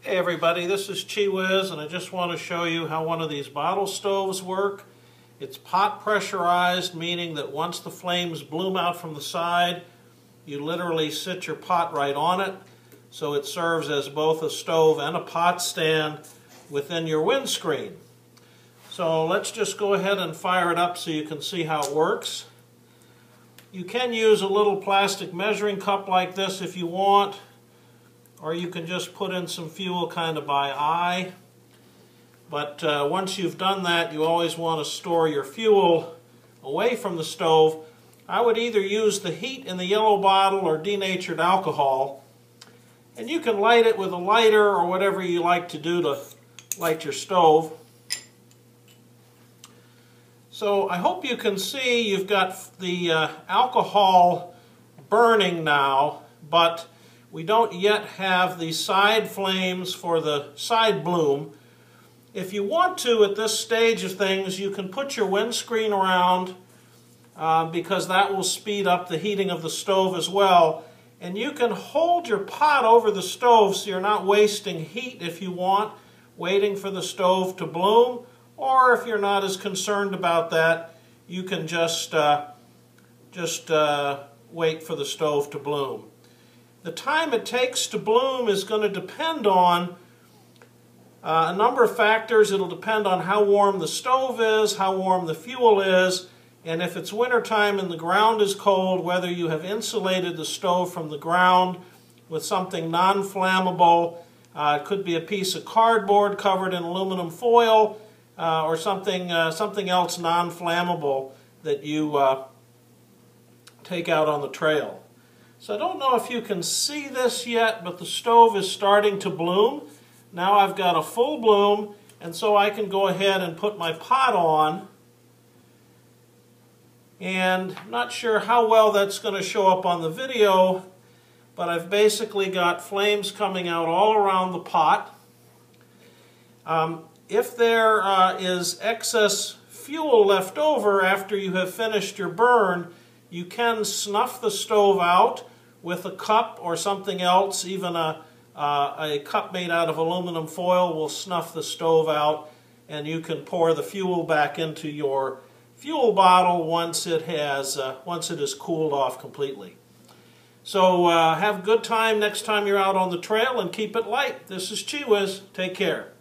Hey everybody, this is Chi-Whiz, and I just want to show you how one of these bottle stoves work. It's pot pressurized, meaning that once the flames bloom out from the side, you literally sit your pot right on it. So it serves as both a stove and a pot stand within your windscreen. So let's just go ahead and fire it up so you can see how it works. You can use a little plastic measuring cup like this if you want, or you can just put in some fuel kind of by eye. But once you've done that, you always want to store your fuel away from the stove. I would either use the heat in the yellow bottle or denatured alcohol. And you can light it with a lighter or whatever you like to do to light your stove. So I hope you can see you've got the alcohol burning now, but we don't yet have the side flames for the side bloom. If you want to, at this stage of things, you can put your windscreen around because that will speed up the heating of the stove as well. And you can hold your pot over the stove so you're not wasting heat if you want, waiting for the stove to bloom. Or if you're not as concerned about that, you can just wait for the stove to bloom. The time it takes to bloom is going to depend on a number of factors. It'll depend on how warm the stove is, how warm the fuel is, and if it's wintertime and the ground is cold, whether you have insulated the stove from the ground with something non-flammable. It could be a piece of cardboard covered in aluminum foil or something else non-flammable that you take out on the trail. So I don't know if you can see this yet, but the stove is starting to bloom. Now I've got a full bloom, and so I can go ahead and put my pot on. And I'm not sure how well that's going to show up on the video, but I've basically got flames coming out all around the pot. If there is excess fuel left over after you have finished your burn, you can snuff the stove out with a cup or something else. Even a cup made out of aluminum foil will snuff the stove out, and you can pour the fuel back into your fuel bottle once it is cooled off completely. So have a good time next time you're out on the trail, and keep it light. This is Chi-Whiz. Take care.